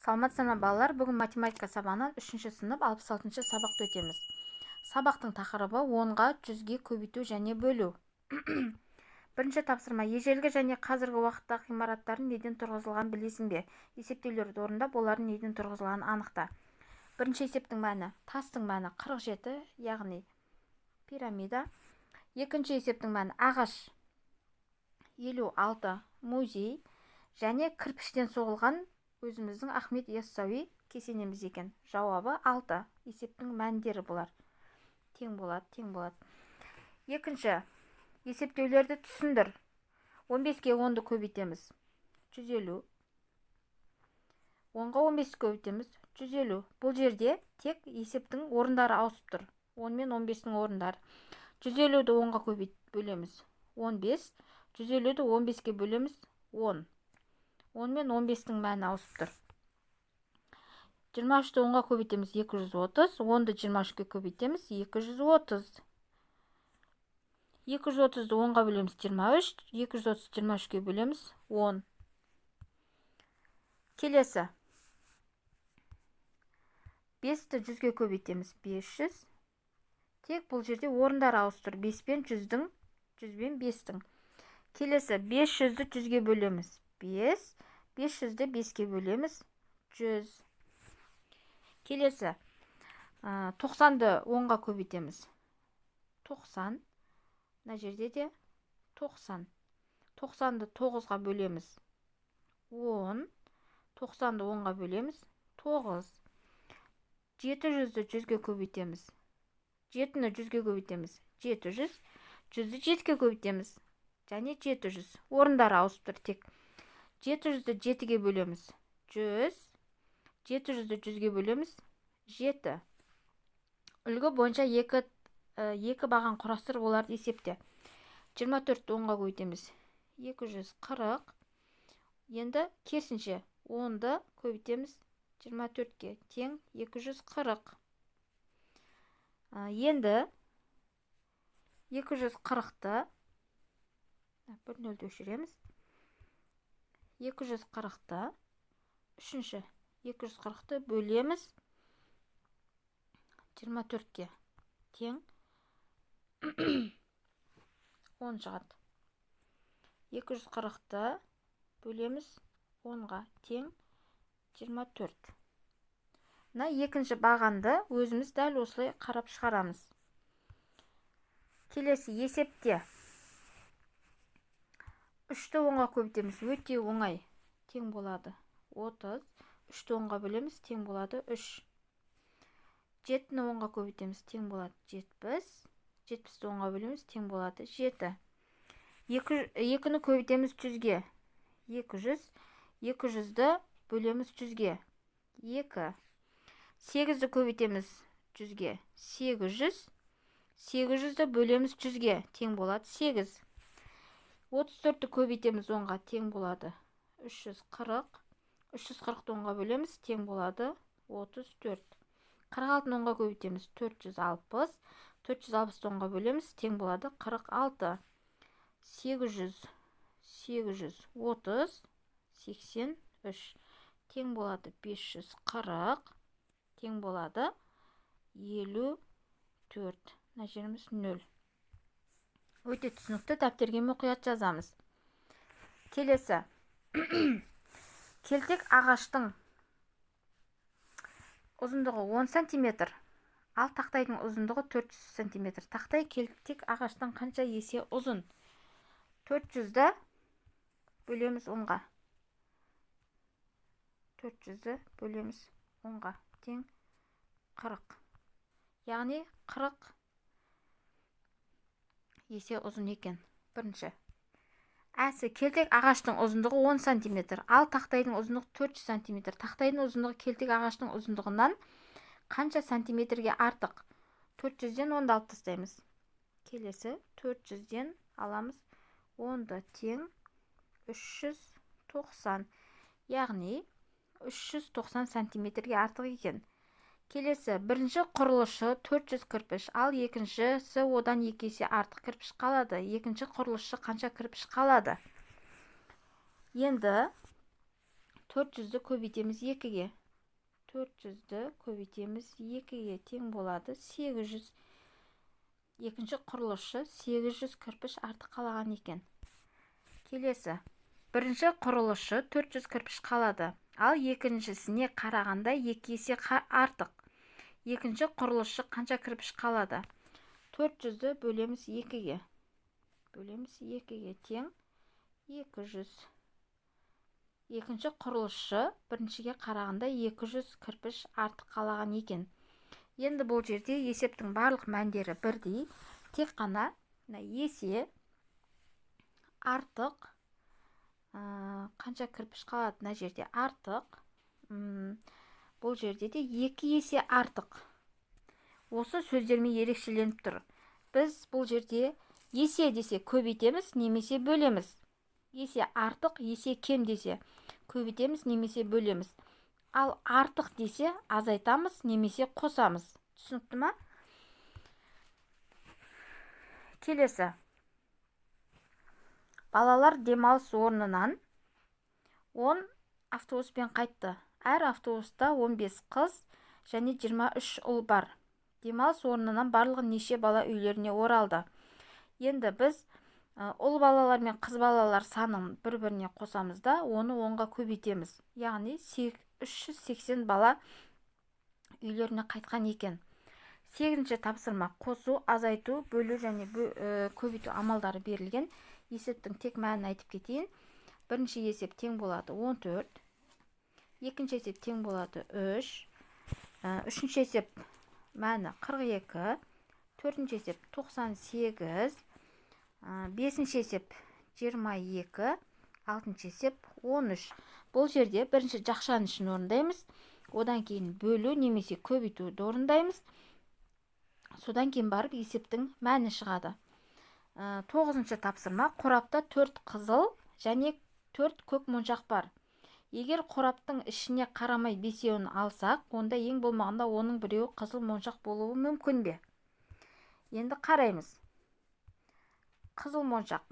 Саламатсыздар ма балалар? Бүгін математика сабағынан 3-ші сынып 66-ші сабақты өтеміз. Сабақтың тақырыбы 10-ға 100-ге көбейту және бөлу. Бірінші тапсырма: ежелгі және қазіргі уақыттағы ғимараттардың неден тұрғызылғанын білесің бе? Есептеулерді орындап, олардың неден тұрғызылғанын анықта. Бірінші есептің мәні: тастың мәні 47, яғни пирамида. Екінші есептің мәні: ағаш 56, музей. Және кірпіштен соғылған өзіміздің Ахмет Яссауи кесенеміз екен. Жауабы 6. Есептің мәндері бұлар. Тең болады. Екінші, есептеулерді түсіндір. 15-ке 10-ды көбейтеміз. 150. 10-ға 15-ді көбейтеміз. 150. Бұл жерде тек есептің орындары ауысып тұр. 10 мен 15-дің орындары. 150-ді 10-ға бөлеміз. 15. 150-ді 15-ке бөлеміз. 10. 10 мен 15-дің мәні ауысып тұр. 23-ді 10-ға көбейтеміз. 230. 10-ды 23-ке көбейтеміз. 230. 230-ды 10-ға бөлеміз. 23. 230 23-ке бөлеміз. 10. Келесі. 5-ті 100-ге көбейтеміз. 500. Тек бұл жерде орындары ауысып тұр. 5 пен 100-дің, 100 бен 5-дің. Келесі. 500-ді 100-ге бөлеміз. 5. 500-ді 5-ке бөлеміз. 100. Келесі. 90-ды 10-ға көбейтеміз. 90. Мына жерде де 90. 90-ды 9-ға бөлеміз. 10. 90-ды 10-ға бөлеміз. 9. 700-ді 100-ге көбейтеміз. 7-ні 100-ге көбейтеміз. 700. 100-ді 7-ге көбейтеміз. Және 700. Орындары ауысып тұр тек. 700-ді 7-ге бөлеміз. 100. 700-ді 100-ге бөлеміз. 7. Үлгі бойынша екі баған құрастырып оларды есепте. 24-ді 10-ға көбейтеміз. 240. Енді керісінше 10-ды көбейтеміз 24-ке. Тең 240. Енді 240-ды бір нөлді өшіреміз. 240-ды үшінші 240-ды бөлеміз 24-ке. Тең 10 шығады. 240-ды бөлеміз 10-ға. Тең 24. Мына екінші бағанды өзіміз дәл осылай қарап шығарамыз. Келесі есепте 3-ті 10-ға көбейтеміз. Өте оңай. Тең болады 30. 3-ті 10-ға бөлеміз. Тең болады 3. 7-ні 10-ға көбейтеміз. Тең болады 70. 70-ті 10-ға бөлеміз. Тең болады 7. 2-ні көбейтеміз 100-ге. 200. 200-ді бөлеміз 100-ге. 2. 8-ді көбейтеміз 100-ге. 800. 800-ді бөлеміз 100-ге. Тең болады 8. 34-ті көбейтеміз 10-ға. Тең болады 340. 340-ті 10-ға бөлеміз. Тең болады 34. 46-ны 10-ға көбейтеміз. 460. 460-ті 10-ға бөлеміз. Тең болады 46. 800. 830. 83. Тең болады 540. Тең болады 54. Мына жеріміз 0. Өте түсінікті, дәптерге мұқият жазамыз. Келесі. Келтек ағаштың ұзындығы 10 см, ал тақтайдың ұзындығы 400 см. Тақтай келтек ағаштың қанша есе ұзын? 400-ді бөлеміз 10-ға. 400-ді бөлеміз 10-ға. Тең 40. Яғни 40 есе ұзын екен. Бірінші. Әсі, келтек ағаштың ұзындығы 10 см, ал тақтайдың ұзындығы 400 см. Тақтайдың ұзындығы келтек ағаштың ұзындығынан қанша сантиметрге артық? 400-ден 10-ды алып тастаймыз. Келесі 400-ден аламыз 10-ды. Тең 390. Яғни 390 сантиметрге артық екен. Келесі, бірінші құрылышы 400 кірпіш, ал екіншісі одан 2 есе артық кірпіш қалады. Екінші құрылышы қанша кірпіш қалады? Енді 400-ді көбейтеміз 2-ге. 400-ді көбейтеміз 2-ге тең болады 800. Екінші құрылысшы 800 кірпіш артық қалаған екен. Келесі. Бірінші құрылысшы 400 кірпіш қалады, ал екіншісіне қарағанда 2 есе артық. Екінші құрылысшы қанша кірпіш қалады? 400-ді бөлеміз 2-ге. Бөлеміз 2-ге тең 200. Екінші құрылысшы біріншіге қарағанда 200 кірпіш артық қалаған екен. Енді бұл жерде есептің барлық мәндері бірдей. Тек қана есе артық қанша кірпіш қалады? Мына жерде артық. Бұл жерде де 2 есе артық. Осы сөздермен ерекшеленіп тұр. Біз бұл жерде есе десе көбейтеміз, немесе бөлеміз. Есе артық, есе кем десе көбейтеміз, немесе бөлеміз. Ал артық десе азайтамыз, немесе қосамыз. Түсінікті ма? Келесі. Балалар демалыс орнынан 10 автобуспен қайтты. Әр автобуста 15 қыз және 23 ұл бар. Демалыс орнынан барлығы неше бала үйлеріне оралды. Енді біз ұл балалар мен қыз балалар санын бір-біріне қосамыз да, оны 10-ға көбейтеміз. Яғни 380 бала үйлеріне қайтқан екен. 8-ші тапсырма қосу, азайту, бөлу және көбейту амалдары берілген. Есептің тек мәнін айтып кетейін. Бірінші есеп тең болады 14. Екінші есеп тең болады 3. Үшінші есеп мәні 42. Төртінші есеп 98. Бесінші есеп 22. Алтыншы есеп 13. Бұл жерде бірінші жақшаның ішін орындаймыз. Одан кейін бөлу немесе көбейтуді орындаймыз. Содан кейін барып есептің мәні шығады. 9-шы тапсырма. Қорапта 4 қызыл және 4 көк моншақ бар. Егер қораптың ішіне қарамай бесеуін алсақ, онда ең болмағанда оның біреуі қызыл моншақ болуы мүмкін бе? Енді қараймыз. Қызыл моншақ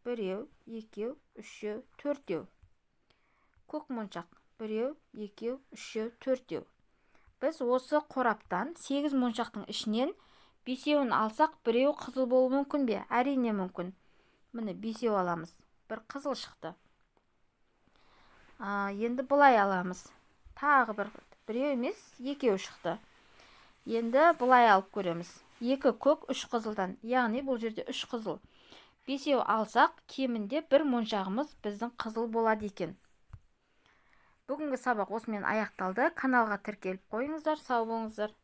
1, 2, 3, 4. Көк моншақ 1, 2, 3, 4. Біз осы қораптан 8 моншақтың ішінен бесеуін алсақ, біреуі қызыл болуы мүмкін бе? Әрине мүмкін. Міне бесеу аламыз. Бір қызыл шықты. Енді бұлай аламыз. Тағы біреу емес, 2 шықты. Енді бұлай алып көреміз. 2 көк, 3 қызылдан. Яғни бұл жерде 3 қызыл. Бесеу алсақ, кемінде 1 моншағымыз біздің қызыл болады екен. Бүгінгі сабақ осымен аяқталды. Каналға тіркеліп қойыңыздар, сау болыңыздар.